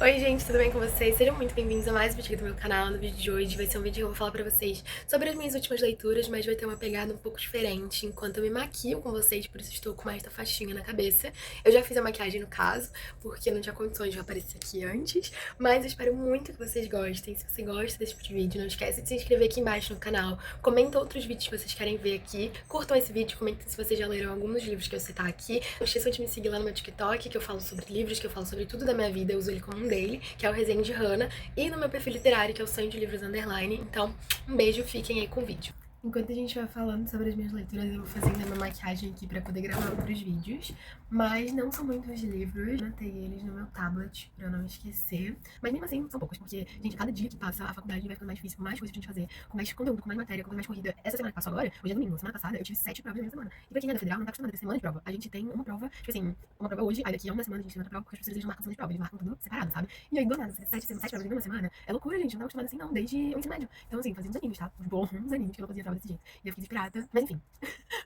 Oi gente, tudo bem com vocês? Sejam muito bem-vindos a mais um vídeo aqui do meu canal. No vídeo de hoje vai ser um vídeo que eu vou falar pra vocês sobre as minhas últimas leituras, mas vai ter uma pegada um pouco diferente enquanto eu me maquio com vocês, por isso estou com esta faixinha na cabeça. Eu já fiz a maquiagem no caso, porque não tinha condições de aparecer aqui antes, mas eu espero muito que vocês gostem. Se você gosta desse tipo de vídeo, não esquece de se inscrever aqui embaixo no canal, comenta outros vídeos que vocês querem ver aqui, curtam esse vídeo, comentem se vocês já leram algum dos livros que eu citar aqui. Não esqueçam de me seguir lá no meu TikTok, que eu falo sobre livros, que eu falo sobre tudo da minha vida, eu uso ele como um daily, que é o Resenha de Hannah, e no meu perfil literário, que é o Sonho de Livros Underline. Então, um beijo, fiquem aí com o vídeo. Enquanto a gente vai falando sobre as minhas leituras, eu vou fazendo a minha maquiagem aqui pra poder gravar outros vídeos. Mas não são muitos livros, anotei eles no meu tablet pra eu não esquecer. Mas mesmo assim, são poucos, porque, gente, cada dia que passa, a faculdade vai ficando mais difícil, com mais coisas pra gente fazer, com mais conteúdo, com mais matéria, com mais corrida. Essa semana que passou agora, hoje é domingo, semana passada, eu tive 7 provas na minha semana. E pra quem é da federal, não tá acostumado a ter semana de prova. A gente tem uma prova, tipo assim, uma prova hoje, aí daqui a uma semana a gente tem outra prova, porque os professores eles marcam semana de prova, eles marcam tudo separado, sabe? E aí, do nada, sete provas em uma semana, é loucura, gente, não tá acostumado assim não, desde o ensino médio. Então, assim, fazia uns aninhos, tá? Uns bons aninhos que eu não fazia prova desse jeito. E eu fiquei desesperada, mas enfim.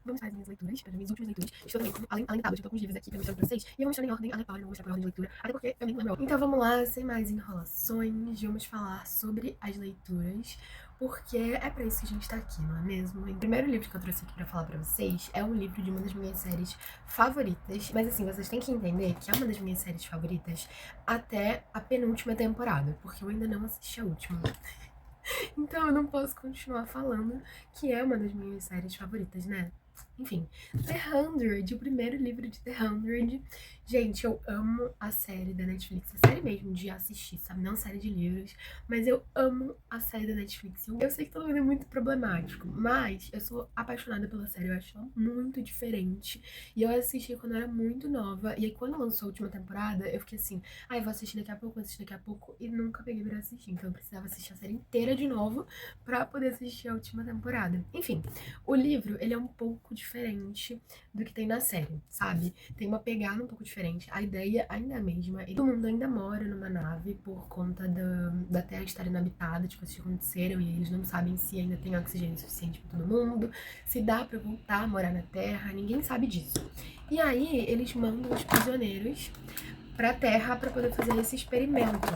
Vamos para as minhas leituras, para as minhas últimas leituras. Estou também, além do tablet, eu tô com os livros aqui pra mostrar pra vocês. E eu vou mostrar em ordem aleatória, não vou mostrar por ordem de leitura, até porque eu nem lembro. Então vamos lá, sem mais enrolações, vamos falar sobre as leituras, porque é pra isso que a gente tá aqui, não é mesmo? E o primeiro livro que eu trouxe aqui pra falar pra vocês é um livro de uma das minhas séries favoritas, mas assim, vocês têm que entender que é uma das minhas séries favoritas até a penúltima temporada, porque eu ainda não assisti a última. Então eu não posso continuar falando que é uma das minhas séries favoritas, né? Enfim, The 100, o primeiro livro de The 100. Gente, eu amo a série da Netflix, a série mesmo de assistir, sabe? Não série de livros, mas eu amo a série da Netflix. Eu sei que todo mundo é muito problemático, mas eu sou apaixonada pela série, eu acho ela muito diferente. E eu assisti quando eu era muito nova, e aí quando lançou a última temporada, eu fiquei assim, ai, vou assistir daqui a pouco, vou assistir daqui a pouco, e nunca peguei pra assistir. Então eu precisava assistir a série inteira de novo pra poder assistir a última temporada. Enfim, o livro, ele é um pouco diferente do que tem na série, sabe? Tem uma pegada um pouco diferente, a ideia ainda é a mesma, todo mundo ainda mora numa nave por conta da Terra estar inabitada, tipo, coisas que aconteceram e eles não sabem se ainda tem oxigênio suficiente pra todo mundo, se dá pra voltar a morar na Terra, ninguém sabe disso. E aí, eles mandam os prisioneiros pra Terra pra poder fazer esse experimento.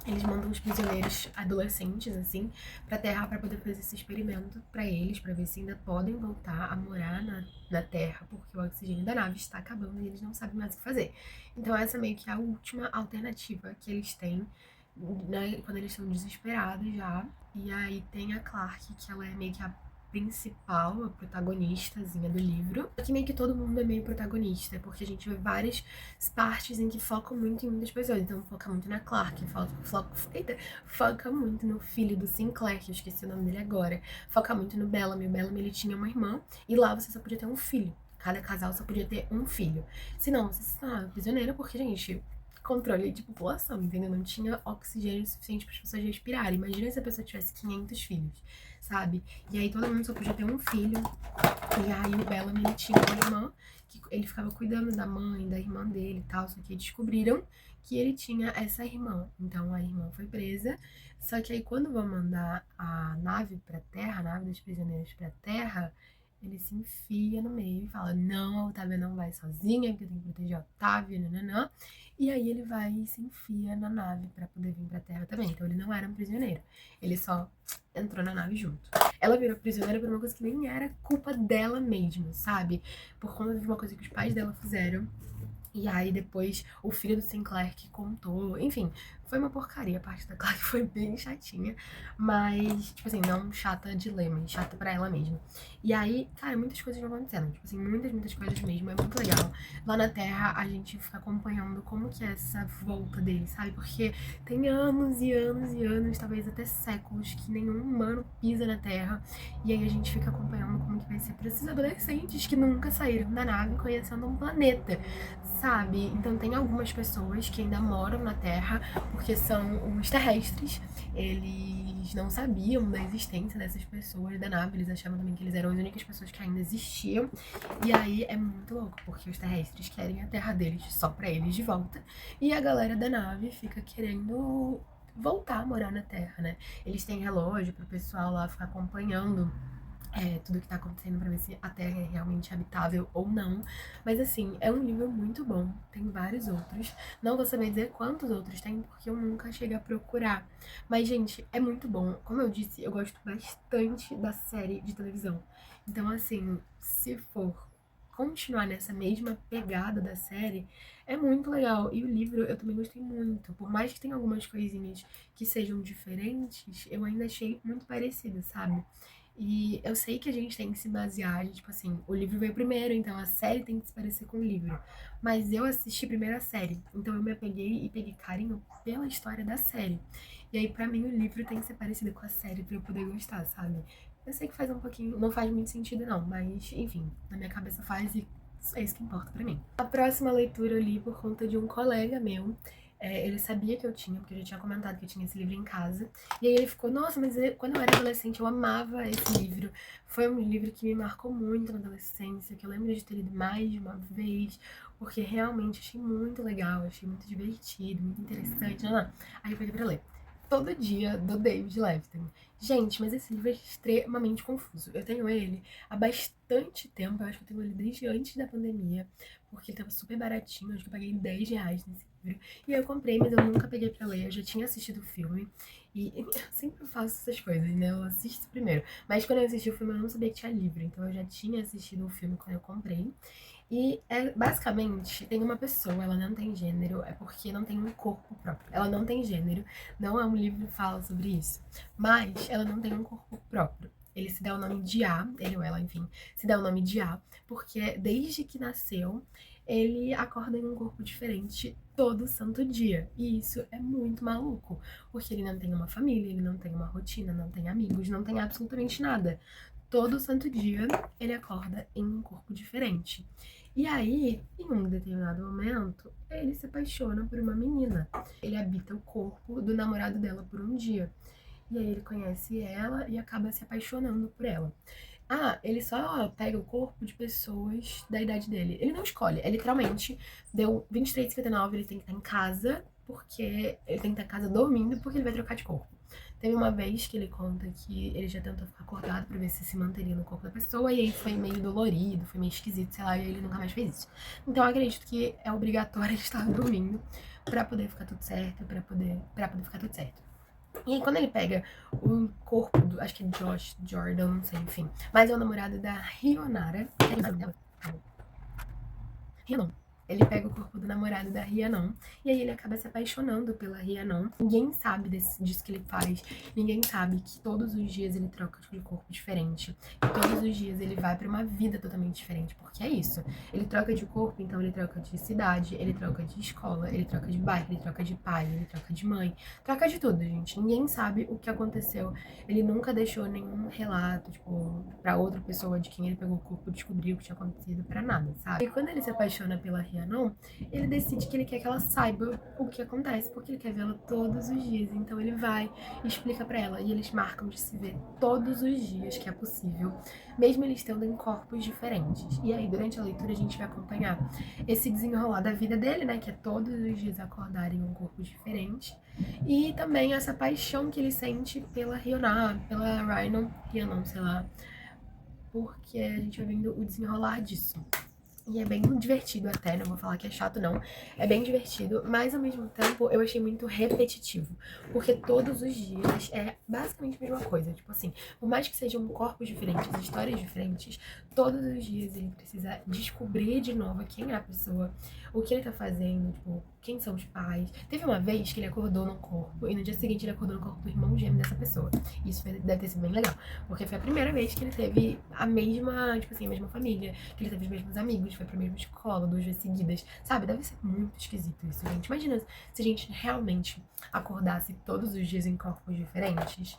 Eles mandam os prisioneiros adolescentes, assim, pra Terra pra poder fazer esse experimento pra eles, pra ver se ainda podem voltar a morar na Terra, porque o oxigênio da nave está acabando e eles não sabem mais o que fazer. Então essa meio que é a última alternativa que eles têm, né, quando eles estão desesperados já. E aí tem a Clark, que ela é meio que a principal, a protagonistazinha do livro. Aqui meio que todo mundo é meio protagonista, porque a gente vê várias partes em que focam muito em muitas pessoas. Então foca muito na Clark, foca muito no filho do Sinclair, que eu esqueci o nome dele agora. Foca muito no Bellamy. O Bellamy, ele tinha uma irmã, e lá você só podia ter um filho. Cada casal só podia ter um filho. Senão, você se tornava prisioneira, porque, gente, controle de população, entendeu? Não tinha oxigênio suficiente para as pessoas respirarem. Imagina se a pessoa tivesse 500 filhos, sabe? E aí todo mundo só podia ter um filho. E aí o Bellamy, ele tinha uma irmã, que ele ficava cuidando da mãe, da irmã dele e tal, só que descobriram que ele tinha essa irmã. Então a irmã foi presa, só que aí quando vão mandar a nave pra Terra, a nave dos prisioneiros pra Terra, ele se enfia no meio e fala, não, a Otávia não vai sozinha, porque eu tenho que proteger a Otávia, nananã. E aí ele vai e se enfia na nave pra poder vir pra Terra também. Então ele não era um prisioneiro, ele só entrou na nave junto. Ela virou prisioneira por uma coisa que nem era culpa dela mesmo, sabe? Por conta de uma coisa que os pais dela fizeram. E aí depois o filho do Sinclair que contou, enfim, foi uma porcaria. A parte da Clark foi bem chatinha, mas, tipo assim, não chata de ler, mas chata pra ela mesma. E aí, cara, muitas coisas vão acontecendo, tipo assim, muitas coisas mesmo, é muito legal. Lá na Terra a gente fica acompanhando como que é essa volta dele, sabe? Porque tem anos e anos e anos, talvez até séculos, que nenhum humano pisa na Terra. E aí a gente fica acompanhando como que vai ser para esses adolescentes que nunca saíram da nave conhecendo um planeta, sabe? Então tem algumas pessoas que ainda moram na Terra, porque são os terrestres. Eles não sabiam da existência dessas pessoas da nave, eles achavam também que eles eram as únicas pessoas que ainda existiam. E aí é muito louco, porque os terrestres querem a Terra deles só pra eles de volta, e a galera da nave fica querendo voltar a morar na Terra, né? Eles têm relógio pro pessoal lá ficar acompanhando tudo que tá acontecendo pra ver se a Terra é realmente habitável ou não. Mas assim, é um livro muito bom, tem vários outros. Não vou saber dizer quantos outros tem, porque eu nunca cheguei a procurar. Mas, gente, é muito bom. Como eu disse, eu gosto bastante da série de televisão. Então, assim, se for continuar nessa mesma pegada da série, é muito legal. E o livro eu também gostei muito. Por mais que tenha algumas coisinhas que sejam diferentes, eu ainda achei muito parecido, sabe? E eu sei que a gente tem que se basear, tipo assim, o livro veio primeiro, então a série tem que se parecer com o livro. Mas eu assisti primeiro a série, então eu me apeguei e peguei carinho pela história da série. E aí, pra mim, o livro tem que ser parecido com a série pra eu poder gostar, sabe? Eu sei que faz um pouquinho, não faz muito sentido não, mas enfim, na minha cabeça faz e é isso que importa pra mim. A próxima leitura eu li por conta de um colega meu. Ele sabia que eu tinha, porque eu já tinha comentado que eu tinha esse livro em casa. E aí ele ficou, nossa, mas quando eu era adolescente eu amava esse livro. Foi um livro que me marcou muito na adolescência, que eu lembro de ter lido mais de uma vez, porque realmente achei muito legal, achei muito divertido, muito interessante. Não, não. Aí eu peguei pra ler. Todo Dia, do David Levitan. Gente, mas esse livro é extremamente confuso. Eu tenho ele há bastante tempo, eu acho que eu tenho ele desde antes da pandemia, porque ele tava super baratinho, acho que eu paguei R$ 10 nesse livro. E aí eu comprei, mas eu nunca peguei pra ler, eu já tinha assistido o filme, e eu sempre faço essas coisas, né? Eu assisto primeiro. Mas quando eu assisti o filme, eu não sabia que tinha livro, então eu já tinha assistido o filme quando eu comprei. E basicamente tem uma pessoa, ela não tem gênero, é porque não tem um corpo próprio. Ela não tem gênero, não é um livro que fala sobre isso, mas ela não tem um corpo próprio. Ele se dá o nome de A, ele ou ela, enfim, se dá o nome de A, porque desde que nasceu, ele acorda em um corpo diferente todo santo dia. E isso é muito maluco, porque ele não tem uma família, ele não tem uma rotina, não tem amigos, não tem absolutamente nada. Todo santo dia ele acorda em um corpo diferente. E aí, em um determinado momento, ele se apaixona por uma menina. Ele habita o corpo do namorado dela por um dia. E aí ele conhece ela e acaba se apaixonando por ela. Ah, ele só pega o corpo de pessoas da idade dele. Ele não escolhe, é literalmente, deu 23h59, ele tem que estar em casa, porque ele tem que estar em casa dormindo, porque ele vai trocar de corpo. Teve uma vez que ele conta que ele já tentou ficar acordado pra ver se manteria no corpo da pessoa, e aí foi meio dolorido, foi meio esquisito, sei lá, e ele nunca mais fez isso. Então eu acredito que é obrigatório ele estar dormindo pra poder ficar tudo certo, pra poder ficar tudo certo. E aí, quando ele pega o corpo do, acho que é Josh Jordan, não sei, enfim. Mas é o namorado da Ryonara. É o nome dela? Rhiannon. Ele pega o corpo do namorado da Rhiannon e aí ele acaba se apaixonando pela Rhiannon. Ninguém sabe disso que ele faz. Ninguém sabe que todos os dias ele troca de corpo diferente. Que todos os dias ele vai pra uma vida totalmente diferente. Porque é isso. Ele troca de corpo, então ele troca de cidade, ele troca de escola, ele troca de bairro, ele troca de pai, ele troca de mãe. Troca de tudo, gente. Ninguém sabe o que aconteceu. Ele nunca deixou nenhum relato, tipo, pra outra pessoa de quem ele pegou o corpo descobrir o que tinha acontecido, pra nada, sabe? E quando ele se apaixona pela Rhiannon, ele decide que ele quer que ela saiba o que acontece, porque ele quer vê-la todos os dias. Então ele vai e explica pra ela, e eles marcam de se ver todos os dias, que é possível, mesmo eles estando em corpos diferentes. E aí, durante a leitura, a gente vai acompanhar esse desenrolar da vida dele, né, que é todos os dias acordar em um corpo diferente, e também essa paixão que ele sente pela Rhiannon, pela Rhiannon, sei lá, porque a gente vai vendo o desenrolar disso. E é bem divertido até, não vou falar que é chato não, é bem divertido, mas ao mesmo tempo eu achei muito repetitivo, porque todos os dias é basicamente a mesma coisa, tipo assim, por mais que sejam corpos diferentes, histórias diferentes, todos os dias ele precisa descobrir de novo quem é a pessoa, o que ele tá fazendo, tipo, quem são os pais. Teve uma vez que ele acordou no corpo, e no dia seguinte ele acordou no corpo do irmão gêmeo dessa pessoa, isso deve ter sido bem legal, porque foi a primeira vez que ele teve a mesma, tipo assim, a mesma família, que ele teve os mesmos amigos, foi pra mesma escola 2 vezes seguidas, sabe? Deve ser muito esquisito isso, gente. Imagina se a gente realmente acordasse todos os dias em corpos diferentes.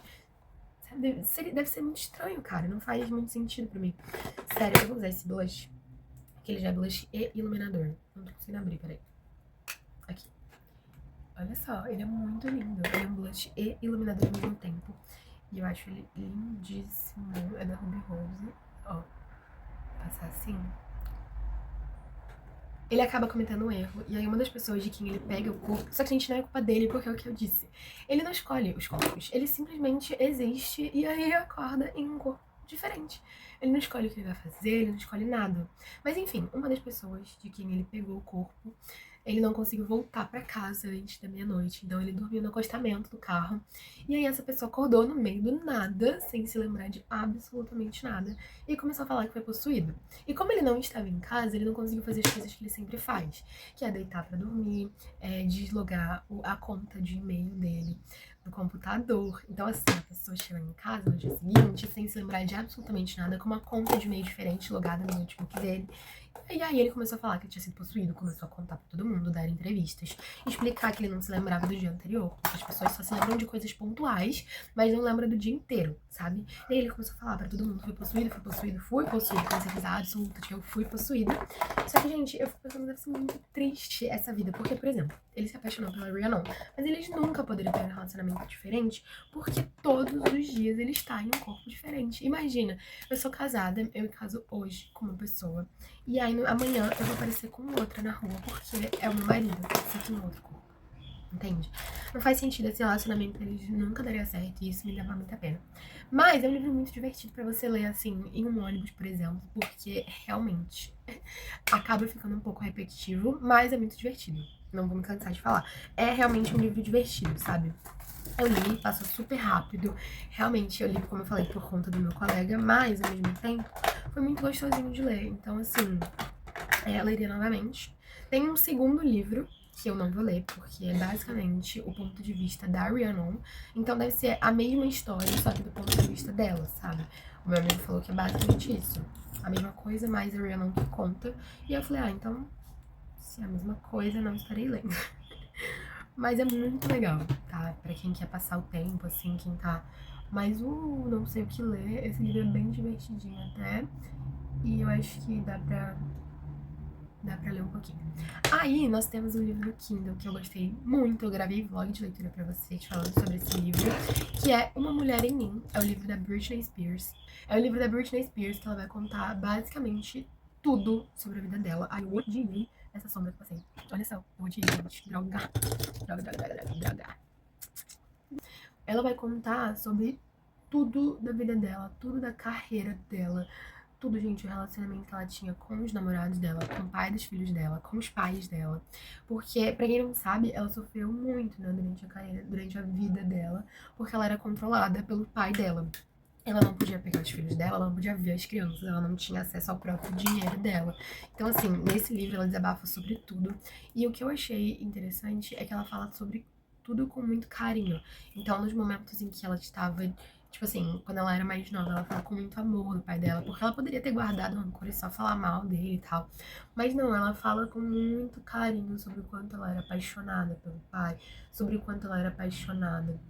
Deve ser muito estranho, cara. Não faz muito sentido pra mim. Sério, eu vou usar esse blush, que ele já é blush e iluminador. Não tô conseguindo abrir, peraí. Aqui. Olha só, ele é muito lindo. Ele é um blush e iluminador ao mesmo tempo. E eu acho ele lindíssimo. É da Ruby Rose. Ó, passar assim. Ele acaba cometendo um erro, e aí uma das pessoas de quem ele pega o corpo, só que a gente não é culpa dele, porque é o que eu disse. Ele não escolhe os corpos, ele simplesmente existe e aí acorda em um corpo diferente. Ele não escolhe o que ele vai fazer, ele não escolhe nada. Mas enfim, uma das pessoas de quem ele pegou o corpo, ele não conseguiu voltar pra casa antes da meia-noite, então ele dormiu no acostamento do carro. E aí essa pessoa acordou no meio do nada, sem se lembrar de absolutamente nada, e começou a falar que foi possuído. E como ele não estava em casa, ele não conseguiu fazer as coisas que ele sempre faz, que é deitar pra dormir, deslogar a conta de e-mail dele do computador. Então, assim, a pessoa chega em casa no dia seguinte, sem se lembrar de absolutamente nada, com uma conta de e-mail diferente logada no notebook dele. E aí ele começou a falar que ele tinha sido possuído, começou a contar pra todo mundo, dar entrevistas, explicar que ele não se lembrava do dia anterior, porque as pessoas só se lembram de coisas pontuais, mas não lembram do dia inteiro, sabe? E aí ele começou a falar pra todo mundo, fui possuído, com certeza absoluta, que eu fui possuído. Só que, gente, eu fico pensando, deve ser muito triste essa vida, porque, por exemplo, ele se apaixonou pela Rhiannon, mas eles nunca poderiam ter um relacionamento diferente, porque todos os dias ele está em um corpo diferente. Imagina, eu sou casada, eu me caso hoje com uma pessoa, e aí amanhã eu vou aparecer com outra na rua, porque é o meu marido, só que em outro corpo. Entende? Não faz sentido esse relacionamento, eles nunca daria certo e isso me dava muita pena. Mas é um livro muito divertido pra você ler, assim, em um ônibus, por exemplo, porque realmente acaba ficando um pouco repetitivo, mas é muito divertido. Não vou me cansar de falar. É realmente um livro divertido, sabe? Eu li, passou super rápido. Realmente, eu li, como eu falei, por conta do meu colega, mas ao mesmo tempo foi muito gostosinho de ler. Então, assim, eu leria novamente. Tem um segundo livro que eu não vou ler, porque é basicamente o ponto de vista da Rhiannon. Então deve ser a mesma história, só que do ponto de vista dela, sabe? O meu amigo falou que é basicamente isso. A mesma coisa, mas a Rhiannon que conta. E eu falei, então, se é a mesma coisa, não estarei lendo. Mas é muito legal, tá? Pra quem quer passar o tempo, assim, quem tá mais não sei o que ler, esse livro é bem divertidinho até. E eu acho que dá pra ler um pouquinho. Aí, nós temos o livro Kindle, que eu gostei muito. Eu gravei vlog de leitura pra vocês falando sobre esse livro, que é Uma Mulher em Mim. É o livro da Britney Spears. É o livro da Britney Spears que ela vai contar basicamente tudo sobre a vida dela. Ai, eu odiei essa sombra que eu passei. Olha só, eu odiei, gente. Droga. Droga. Ela vai contar sobre tudo da vida dela, tudo da carreira dela, tudo, gente, o relacionamento que ela tinha com os namorados dela, com o pai dos filhos dela, com os pais dela. Porque, pra quem não sabe, ela sofreu muito, né, durante a carreira, durante a vida dela, porque ela era controlada pelo pai dela. Ela não podia pegar os filhos dela, ela não podia ver as crianças, ela não tinha acesso ao próprio dinheiro dela. Então, assim, nesse livro ela desabafa sobre tudo. E o que eu achei interessante é que ela fala sobre tudo com muito carinho. Então, nos momentos em que ela estava, tipo assim, quando ela era mais nova, ela fala com muito amor do pai dela, porque ela poderia ter guardado rancor e só falar mal dele e tal. Mas não, ela fala com muito carinho sobre o quanto ela era apaixonada pelo pai, sobre o quanto ela era apaixonada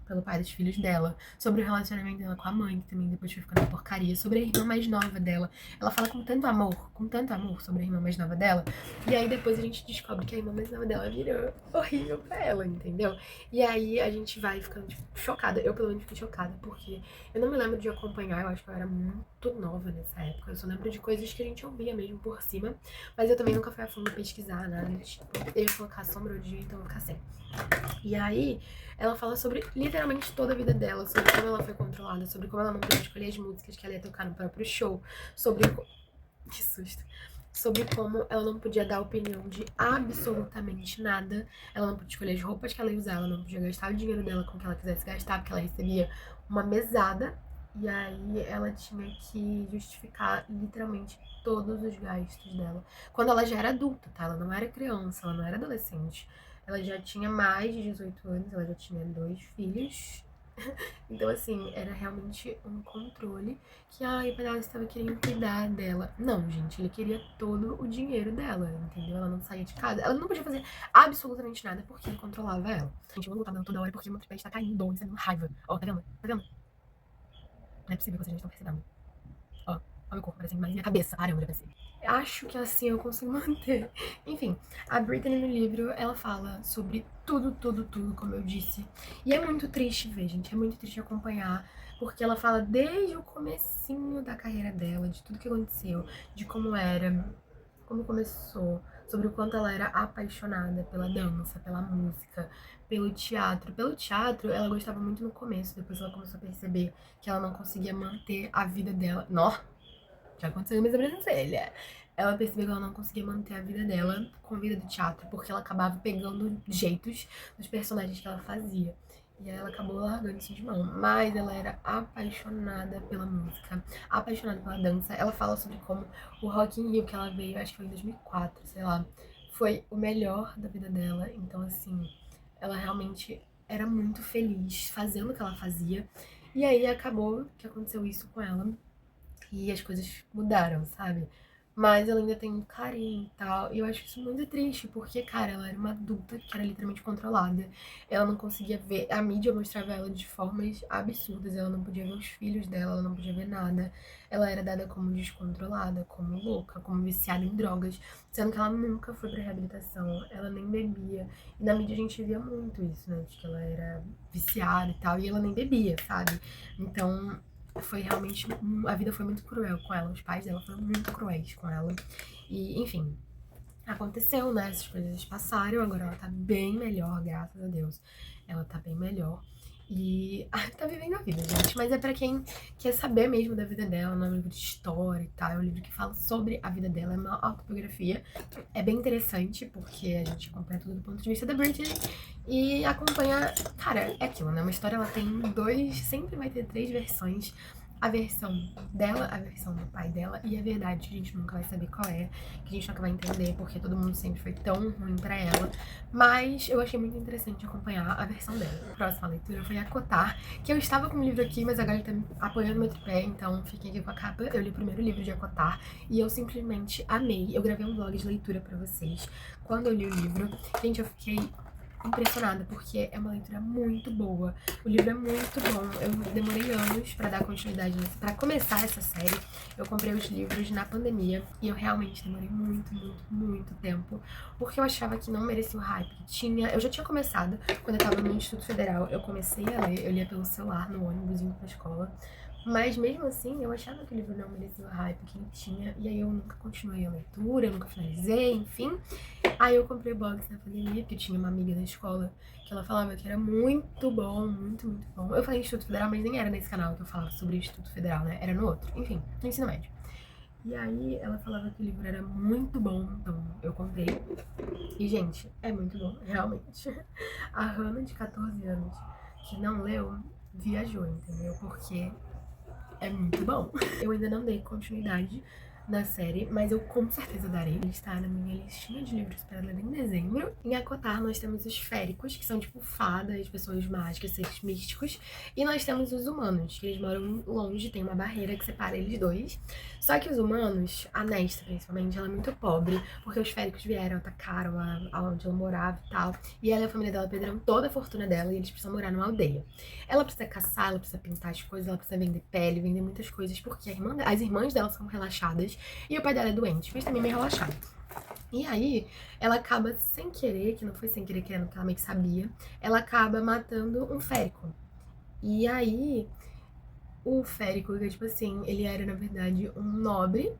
pelo pai dos filhos dela, sobre o relacionamento dela com a mãe, que também depois foi ficando uma porcaria, sobre a irmã mais nova dela. Ela fala com tanto amor sobre a irmã mais nova dela, e aí depois a gente descobre que a irmã mais nova dela virou horrível pra ela, entendeu? E aí a gente vai ficando, tipo, chocada. Eu, pelo menos, fiquei chocada, porque eu não me lembro de acompanhar, eu acho que eu era muito nova nessa época, eu só lembro de coisas que a gente ouvia mesmo por cima, mas eu também nunca fui a fundo pesquisar nada, tipo, eu ia colocar sombra o dia, então eu vou ficar sem. E aí, ela fala sobre literalmente toda a vida dela, sobre como ela foi controlada, sobre como ela não podia escolher as músicas que ela ia tocar no próprio show, sobre. Que susto! Sobre como ela não podia dar opinião de absolutamente nada, ela não podia escolher as roupas que ela ia usar, ela não podia gastar o dinheiro dela com o que ela quisesse gastar, porque ela recebia uma mesada, e aí ela tinha que justificar literalmente todos os gastos dela. Quando ela já era adulta, tá? Ela não era criança, ela não era adolescente. Ela já tinha mais de 18 anos, ela já tinha 2 filhos. Então, assim, era realmente um controle que, ai, o pedaço estava querendo cuidar dela. Não, gente, ele queria todo o dinheiro dela, entendeu? Ela não saía de casa. Ela não podia fazer absolutamente nada porque ele controlava ela. Gente, eu vou voltar dando toda hora porque meu tripé está caindo, isso é raiva. Ó, tá vendo? Tá vendo? Não é possível que vocês não estão percebendo. Ó, ó meu corpo parecendo mais minha cabeça. Caramba, já pensei. Acho que assim eu consigo manter. Enfim, a Britney no livro, ela fala sobre tudo, como eu disse. E é muito triste ver, gente, é muito triste acompanhar, porque ela fala desde o comecinho da carreira dela, de tudo que aconteceu, de como era, como começou, sobre o quanto ela era apaixonada pela dança, pela música, pelo teatro. Pelo teatro, ela gostava muito no começo, depois ela começou a perceber que ela não conseguia manter a vida dela. Nó, já aconteceu na minha sobrancelha. Ela percebeu que ela não conseguia manter a vida dela com a vida do teatro, porque ela acabava pegando jeitos dos personagens que ela fazia. E aí ela acabou largando isso de mão. Mas ela era apaixonada pela música, apaixonada pela dança. Ela fala sobre como o Rock in Rio que ela veio, acho que foi em 2004, sei lá, foi o melhor da vida dela. Então, assim, ela realmente era muito feliz fazendo o que ela fazia. E aí acabou que aconteceu isso com ela e as coisas mudaram, sabe? Mas ela ainda tem um carinho e tal. E eu acho isso muito triste, porque, cara, ela era uma adulta que era literalmente controlada. Ela não conseguia ver. A mídia mostrava ela de formas absurdas. Ela não podia ver os filhos dela, ela não podia ver nada. Ela era dada como descontrolada, como louca, como viciada em drogas. Sendo que ela nunca foi pra reabilitação. Ela nem bebia. E na mídia a gente via muito isso, né? De que ela era viciada e tal. E ela nem bebia, sabe? Então foi realmente. A vida foi muito cruel com ela. Os pais dela foram muito cruéis com ela. E, enfim, aconteceu, né? Essas coisas passaram. Agora ela tá bem melhor, graças a Deus. Ela tá bem melhor. E tá vivendo a vida, gente. Mas é pra quem quer saber mesmo da vida dela. Não é um livro de história e tal. É um livro que fala sobre a vida dela. É uma autobiografia. É bem interessante, porque a gente acompanha tudo do ponto de vista da Britney. E acompanha. Cara, é aquilo, né? Uma história ela tem dois. Sempre vai ter três versões. A versão dela, a versão do pai dela e a verdade, que a gente nunca vai saber qual é, que a gente nunca vai entender, porque todo mundo sempre foi tão ruim pra ela. Mas eu achei muito interessante acompanhar a versão dela. A próxima leitura foi Acotar, que eu estava com o livro aqui, mas agora ele tá apoiando meu tripé, então fiquem aqui com a capa. Eu li o primeiro livro de Acotar e eu simplesmente amei. Eu gravei um vlog de leitura pra vocês quando eu li o livro. Gente, eu fiquei impressionada, porque é uma leitura muito boa. O livro é muito bom. Eu demorei anos pra dar continuidade nisso. Pra começar essa série, eu comprei os livros na pandemia e eu realmente demorei muito tempo, porque eu achava que não merecia o hype que tinha. Eu já tinha começado, quando eu tava no Instituto Federal, eu comecei a ler, eu lia pelo celular, no ônibus, indo pra escola. Mas mesmo assim, eu achava que o livro não merecia o hype que ele tinha, e aí eu nunca continuei a leitura, eu nunca finalizei, enfim. Aí eu comprei o box na pandemia, porque tinha uma amiga da escola que ela falava que era muito bom, muito bom. Eu falei Instituto Federal, mas nem era nesse canal que eu falava sobre o Instituto Federal, né? Era no outro, enfim, no ensino médio. E aí ela falava que o livro era muito bom, então eu comprei. E, gente, é muito bom, realmente. A Hannah, de 14 anos, que não leu, viajou, entendeu? Porque é muito bom. Eu ainda não dei continuidade na série, mas eu com certeza darei. Ele está na minha listinha de livros para ler em dezembro. Em Acotar nós temos os féricos, que são tipo fadas, pessoas mágicas, seres místicos. E nós temos os humanos, que eles moram longe, tem uma barreira que separa eles dois. Só que os humanos, a Nesta principalmente, ela é muito pobre, porque os féricos vieram, atacaram onde ela morava e tal. E ela e a família dela perderam toda a fortuna dela e eles precisam morar numa aldeia. Ela precisa caçar, ela precisa pintar as coisas, ela precisa vender pele, vender muitas coisas, porque as irmãs dela são relaxadas e o pai dela é doente, mas também meio relaxado. E aí, ela acaba sem querer, que não foi sem querer querendo, que ela meio que sabia, ela acaba matando um férico. E aí, o férico, que tipo assim, ele era na verdade um nobre,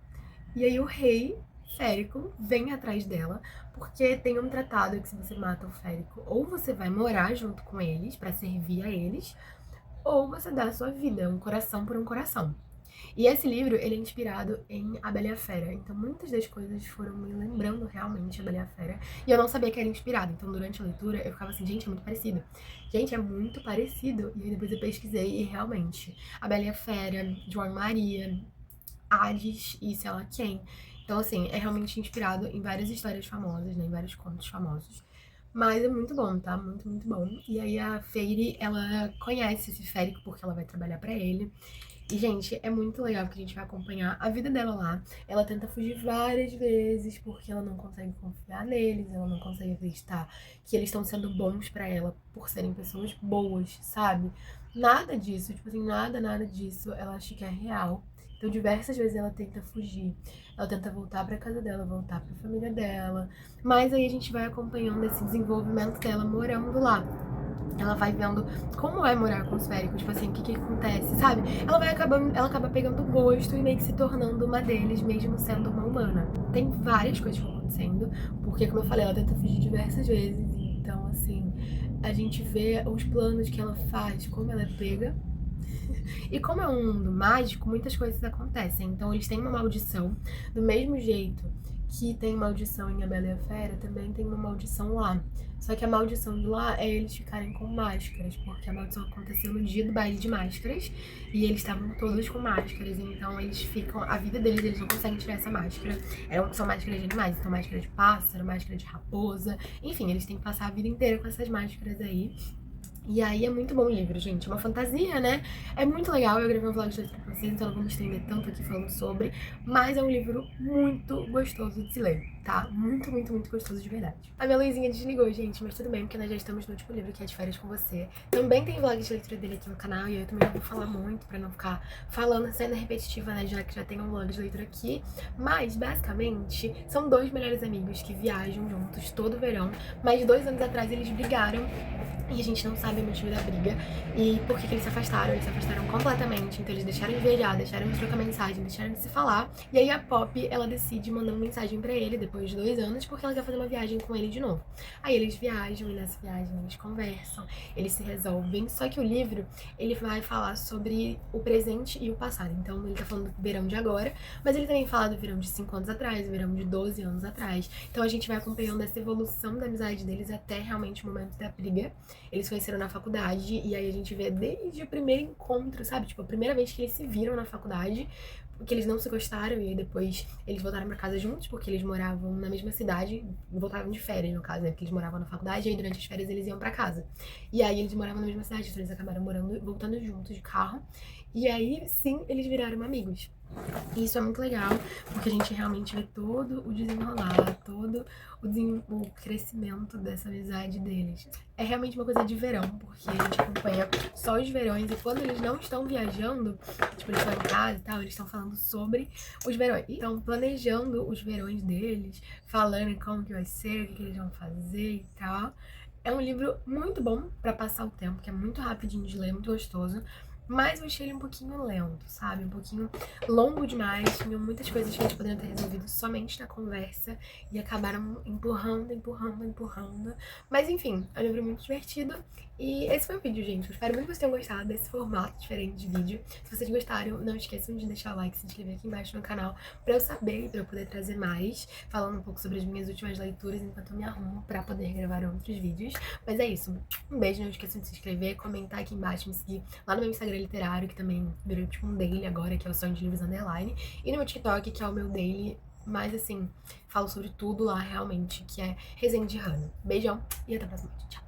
e aí o rei férico vem atrás dela, porque tem um tratado que se você mata o férico, ou você vai morar junto com eles pra servir a eles, ou você dá a sua vida, um coração por um coração. E esse livro, ele é inspirado em A Bela e a Fera. Então, muitas das coisas foram me lembrando realmente A Bela e a Fera. E eu não sabia que era inspirado. Então, durante a leitura, eu ficava assim, gente, é muito parecido. Gente, é muito parecido. E aí, depois eu pesquisei e realmente, A Bela e a Fera, João e Maria, Alice e sei lá quem. Então, assim, é realmente inspirado em várias histórias famosas, né? Em vários contos famosos. Mas é muito bom, tá? Muito bom. E aí a Feire, ela conhece esse férico porque ela vai trabalhar pra ele. E, gente, é muito legal porque a gente vai acompanhar a vida dela lá. Ela tenta fugir várias vezes porque ela não consegue confiar neles, ela não consegue acreditar que eles estão sendo bons pra ela por serem pessoas boas, sabe? Nada disso, tipo assim, nada disso ela acha que é real. Então, diversas vezes ela tenta fugir, ela tenta voltar pra casa dela, voltar pra família dela. Mas aí a gente vai acompanhando esse desenvolvimento dela morando lá. ela vai vendo como é morar com os féricos, tipo assim, o que que acontece, sabe? Ela acaba pegando gosto e meio que se tornando uma deles, mesmo sendo uma humana. Tem várias coisas que vão acontecendo, porque, como eu falei, ela tenta fugir diversas vezes, então, assim, a gente vê os planos que ela faz, como ela é pega. E como é um mundo mágico, muitas coisas acontecem. Então, eles têm uma maldição, do mesmo jeito que tem maldição em A Bela e a Fera, também tem uma maldição lá. Só que a maldição de lá é eles ficarem com máscaras, porque a maldição aconteceu no dia do baile de máscaras e eles estavam todos com máscaras, então eles ficam, a vida deles, eles não conseguem tirar essa máscara. São máscaras de animais, então máscara de pássaro, máscara de raposa, enfim, eles têm que passar a vida inteira com essas máscaras aí. E aí é muito bom o livro, gente. É uma fantasia, né? É muito legal. Eu gravei um vlog de leitura pra vocês, então não vou me estender tanto aqui falando sobre. Mas é um livro muito gostoso de se ler, tá? Muito, muito, muito gostoso de verdade. A minha luzinha desligou, gente, mas tudo bem, porque nós já estamos no último livro, que é De Férias com Você. Também tem vlog de leitura dele aqui no canal, e eu também não vou falar muito pra não ficar falando, sendo repetitiva, né? Já que já tem um vlog de leitura aqui. Mas, basicamente, são dois melhores amigos que viajam juntos todo verão. Mas 2 anos atrás eles brigaram. E a gente não sabe o motivo da briga e por que eles se afastaram. Eles se afastaram completamente, então eles deixaram de viajar, deixaram de trocar mensagem, deixaram de se falar. E aí a Pop, ela decide mandar uma mensagem pra ele depois de 2 anos, porque ela quer fazer uma viagem com ele de novo. Aí eles viajam e nessa viagem eles conversam, eles se resolvem. Só que o livro, ele vai falar sobre o presente e o passado. Então ele tá falando do verão de agora, mas ele também fala do verão de 5 anos atrás, do verão de 12 anos atrás. Então a gente vai acompanhando essa evolução da amizade deles até realmente o momento da briga. Eles conheceram na faculdade e aí a gente vê desde o primeiro encontro, sabe? Tipo, a primeira vez que eles se viram na faculdade, porque eles não se gostaram e aí depois eles voltaram pra casa juntos, porque eles moravam na mesma cidade, voltavam de férias, no caso, né? Porque eles moravam na faculdade e aí durante as férias eles iam pra casa. E aí eles moravam na mesma cidade, então eles acabaram morando, voltando juntos de carro. E aí, sim, eles viraram amigos. E isso é muito legal, porque a gente realmente vê todo o desenrolar, todo o crescimento dessa amizade deles. É realmente uma coisa de verão, porque a gente acompanha só os verões e quando eles não estão viajando, tipo, eles estão em casa e tal, eles estão falando sobre os verões. Estão planejando os verões deles, falando como que vai ser, o que eles vão fazer e tal. É um livro muito bom pra passar o tempo, que é muito rapidinho de ler, muito gostoso. Mas eu achei ele um pouquinho lento, sabe? Um pouquinho longo demais. Tinham muitas coisas que eles poderiam ter resolvido somente na conversa e acabaram empurrando, empurrando, empurrando. Mas enfim, é um livro muito divertido. E esse foi o vídeo, gente. Eu espero muito que vocês tenham gostado desse formato diferente de vídeo. Se vocês gostaram, não esqueçam de deixar o like e se inscrever aqui embaixo no canal pra eu saber e pra eu poder trazer mais, falando um pouco sobre as minhas últimas leituras enquanto eu me arrumo pra poder gravar outros vídeos. Mas é isso. Um beijo, não esqueçam de se inscrever, comentar aqui embaixo, me seguir lá no meu Instagram literário, que também virou tipo um daily agora, que é o Sonho de Livros Underline, e no meu TikTok, que é o meu daily, mas assim, falo sobre tudo lá realmente, que é resenha de Hannah. Beijão e até a próxima. Tchau!